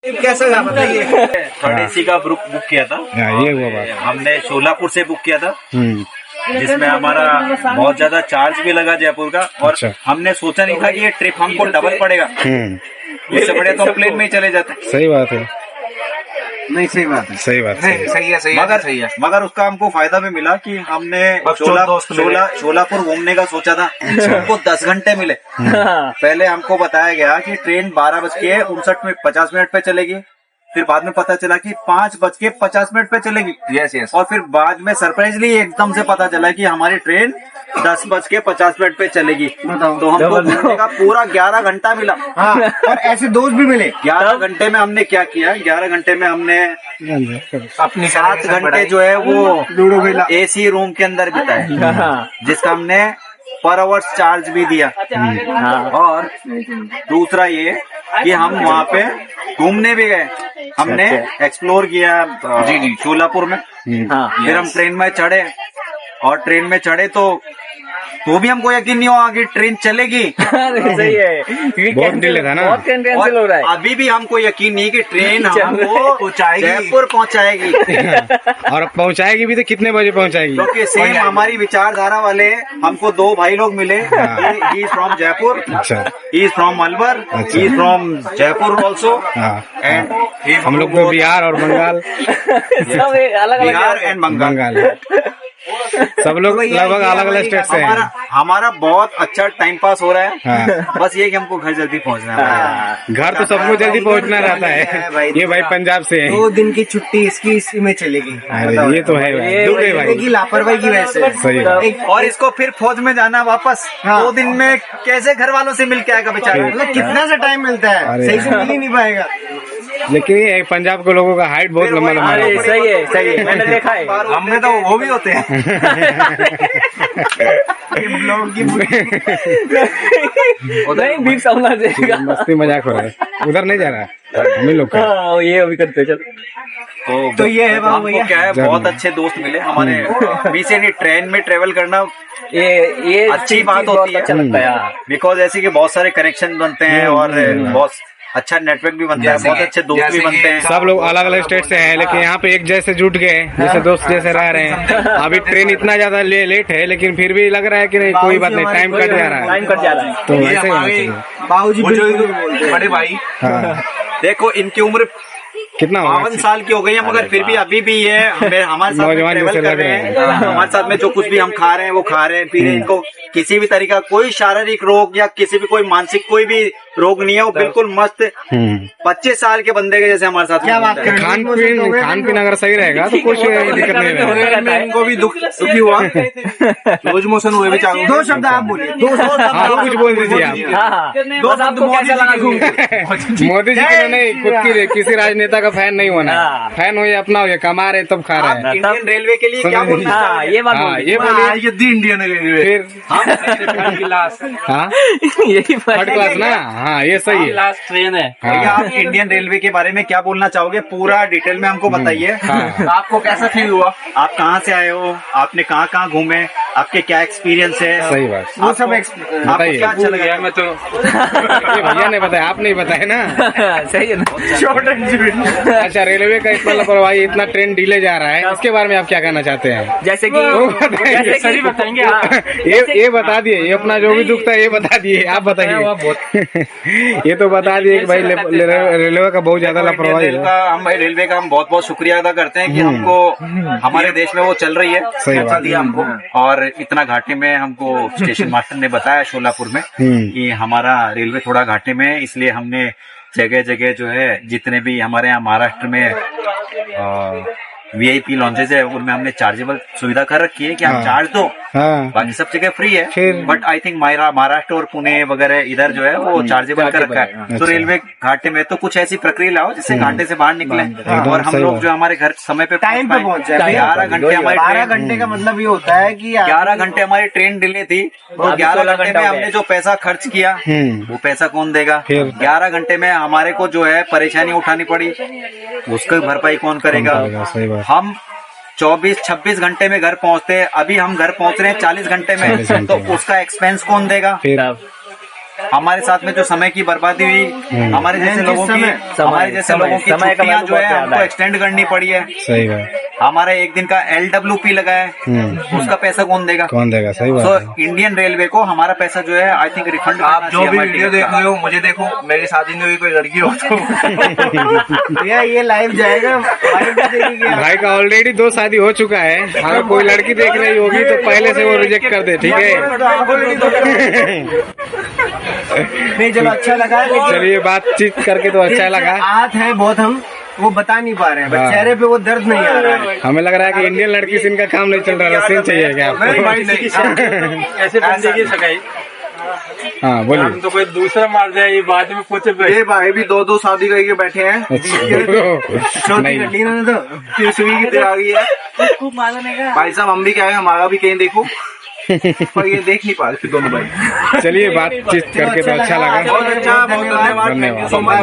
कैसा बताइए। Third AC का बुक किया था। ये हुआ बात। हमने शोलापुर से बुक किया था, जिसमें हमारा बहुत ज्यादा चार्ज भी लगा जयपुर का। और अच्छा। हमने सोचा नहीं था कि ये ट्रिप हमको डबल पड़ेगा। इससे बढ़िया तो हम प्लेन में ही चले जाते। सही बात है। नहीं सही बात है, सही बात है। सही है, सही मगर सही है। मगर उसका हमको फायदा भी मिला कि हमने शोलापुर घूमने का सोचा था, हमको 10 घंटे मिले। पहले हमको बताया गया कि ट्रेन 12:59 पे चलेगी, फिर बाद में पता चला कि 5:50 पे चलेगी। Yes yes. और फिर बाद में सरप्राइजली एकदम से पता चला कि हमारी ट्रेन 10:50 पे चलेगी। तो हमको घूमने का पूरा 11 घंटा मिला। हाँ, और ऐसे दोस्त भी मिले। 11 घंटे में हमने क्या किया, 11 घंटे में हमने अपनी 7 घंटे जो है वो लूडो खेला। एसी रूम के अंदर बिताए, जिसका हमने पर आवर्स चार्ज भी दिया। और दूसरा ये कि हम वहाँ पे घूमने भी गए, हमने एक्सप्लोर किया जी शोलापुर में। फिर हम ट्रेन में चढ़े, और ट्रेन में चढ़े तो भी हमको यकीन नहीं हुआ कि ट्रेन चलेगी। सही है, बहुत डिले था ना। बहुत ट्रेन कैंसिल हो रहा है। अभी भी हमको यकीन नहीं कि ट्रेन हमको जयपुर पहुंचाएगी। और पहुंचाएगी भी तो कितने बजे पहुंचाएगी? क्योंकि सेम हमारी विचारधारा वाले हमको 2 भाई लोग मिले। ही इज फ्रॉम जयपुर, अच्छा। He is from Alwar, he is from Jaipur also. And हम लोग को बिहार और बंगाल, सब अलग बिहार एंड बंगाल, सब लोग लगभग अलग अलग स्टेट से हैं। हमारा बहुत अच्छा टाइम पास हो रहा है। हाँ। बस ये कि हमको घर जल्दी पहुंचना है। घर तो सबको जल्दी पहुंचना रहता है। ये भाई पंजाब से है। 2 दिन की छुट्टी इसकी इसी में चलेगी। अरे ये तो है भाई, दुख है भाई की लापरवाही की वजह से। सही है। और इसको फिर फौज में जाना वापस। हाँ। 2 दिन में कैसे घर वालों से मिल के आएगा बेचारा। मतलब कितना सा टाइम मिलता है, अरे सही से मिल ही नहीं पाएगा। लेकिन ये है, पंजाब के लोगों का हाइट बहुत लंबा लंबा अरे है। सही है, सही है, मैंने देखा है। हमने तो वो भी होते हैं। नहीं बीफ सामना देगा। मस्ती मजाक हो रहा है, उधर नहीं जा रहा है हम ही लोग का। हाँ, ये अभी करते चल। तो ये है बाबू हमको भैया। क्या है, बहुत अच्छे दोस्त मिले हमारे। बीसीडी ट्रेन में ट्रेवल करना ये अच्छी बात होती है। अच्छा लगता है यार। बिकॉज ऐसे कि बहुत सारे कनेक्शन बनते हैं और बहुत अच्छा नेटवर्क भी बनता है, बहुत अच्छे दोस्त भी बनते हैं। सब लोग अलग अलग स्टेट से हैं, लेकिन यहाँ पे एक जैसे जुट गए, जैसे दोस्त जैसे रह रहे हैं। अभी ट्रेन इतना ज्यादा लेट है, लेकिन फिर भी लग रहा है कि नहीं कोई बात नहीं, टाइम कट जा रहा है। टाइम कट जा रहा है। तो ऐसे ही होना चाहिए। बाबूजी बड़े भाई। हाँ। देखो इनकी उम्र कितना 52 साल की हो गई है, मगर फिर भी अभी भी ये हमारे साथ में नौजवान ट्रेवल जैसे कर लग रहे रहे हैं। हमारे साथ में जो कुछ भी हम खा रहे हैं वो खा रहे हैं, पी रहे हैं। इनको किसी भी तरीका कोई शारीरिक रोग या किसी भी कोई मानसिक कोई भी रोग नहीं है। वो बिल्कुल मस्त 25 साल के बंदे के जैसे हमारे साथ क्या बात कर रहे हैं? खान पीन अगर सही रहेगा तो कुछ दिक्कत नहीं रहेगा। इनको भी दुखी हुआ, लूज मोशन हुए बेचारों। 2 शब्द आप बोलिए, 2 शब्द हाँ कुछ बोल दीजिए आप। हाँ, दो बस आपको कैसा लगा घूम के? मोदी जी का नहीं, खुद किसी राजनेता का फैन नहीं होना। फैन हो या अपना हो, या कमा रहे तब खा रहे हैं। इंडियन रेलवे के लिए क्या बोलना हाँ, चाहोगे? ये बात हाँ बोलिए। ये बोलिए। ये दी इंडियन रेलवे। फिर हाँ यही बात थर्ड क्लास ना। हाँ ये सही है। लास्ट ट्रेन है। भैया हाँ। आप इंडियन रेलवे के बारे में क्या बोलना चाहोगे? पूरा डिटेल में हमको बताइए। हाँ। आपको कैसा फील हुआ? आप कहाँ से आए हो, आपने कहाँ कहाँ घूमे, आपके क्या एक्सपीरियंस है? सही बात। वो सब आपको बताइए। क्या अच्छा लगा? मैं तो ये भैया ने बताया, आप नहीं बताए ना। सही है ना। अच्छा, रेलवे का इतना लापरवाही, इतना ट्रेन डिले जा रहा है, इसके बारे में आप क्या कहना चाहते हैं? जैसे कि सही बताएंगे। ये बता दिए, ये अपना जो भी दुख था ये बता दिए, आप बताइए। ये तो बता दिए कि भाई रेलवे का बहुत ज्यादा लापरवाही है। हम भाई रेलवे का हम बहुत बहुत शुक्रिया अदा करते हैं कि हमको हमारे देश में वो चल रही है। सही बात। दिया हमको, और इतना घाटे में हमको स्टेशन मास्टर ने बताया शोलापुर में कि हमारा रेलवे थोड़ा घाटे में है, इसलिए हमने जगह जगह जो है जितने भी हमारे यहाँ महाराष्ट्र में वीआईपी लॉन्चेज है उनमें हमने चार्जेबल सुविधा कर रखी है कि आप चार्ज दो। हाँ। बाकी सब जगह फ्री है, फिर बट आई थिंक महाराष्ट्र और पुणे वगैरह इधर जो है वो चार्जेबल कर रखा है। तो अच्छा। रेलवे घाटे में तो कुछ ऐसी प्रक्रिया लाओ जिससे घाटे से बाहर निकले और हम सही लोग बात। जो हमारे घर समय पे टाइम पे पहुंच जाए। 11 घंटे हमारी 12 ट्रेन, घंटे का मतलब ये होता है कि 11 घंटे हमारी ट्रेन डिले थी, तो 11 घंटे में हमने जो पैसा खर्च किया वो पैसा कौन देगा? फिर 11 घंटे में हमारे को जो है परेशानी उठानी पड़ी, उसकी भरपाई कौन करेगा? सही बात। हम 24-26 घंटे में घर पहुंचते हैं, अभी हम घर पहुंच रहे हैं 40 घंटे में, तो उसका एक्सपेंस कौन देगा? फिर हमारे साथ में जो समय की बर्बादी हुई, हमारे जैसे लोगों की समय का छुट्टियां जो है बहुत याद हमको आया। एक्सटेंड करनी पड़ी है। सही बात। हमारा एक दिन का LWP लगा है, उसका पैसा कौन देगा? कौन देगा? सही बात सो है। इंडियन रेलवे को हमारा पैसा जो है आई थिंक रिफंड आप जो भी वीडियो देख रहे हो मुझे देखो, मेरी शादी में भी कोई लड़की हो तो भैया ये लाइव जाएगा, लाइव भी देखेंगे। भाई का ऑलरेडी 2 शादी हो चुका है। अगर कोई लड़की देख रही होगी तो पहले से वो रिजेक्ट कर दे, ठीक है? नहीं चलो अच्छा लगा, चलिए, बातचीत करके तो अच्छा लगा। आहत है बहुत, हम वो बता नहीं पा रहे हैं, हाँ। बस चेहरे पे वो दर्द नहीं आ रहा है। हमें लग रहा है कि इंडियन लड़की से इनका काम नहीं चल रहा है। सीन चाहिए क्या आपको? ऐसे बंदे की सगाई हाँ बोलिए। तो कोई दूसरा मार जाए, ये बाद में पूछे ये भाई भी 2 शादी करके बैठे हैं। अच्छा, नहीं कर ली ना तो 30वीं की तैयारी है भाई साहब, हम भी क्या है, हमारा भी कहीं देखो पर ये देख नहीं पा रहे दोनों भाई। चलिए, बातचीत करके तो अच्छा लगा। बहुत अच्छा, बहुत धन्यवाद, धन्यवाद। Thank you so much.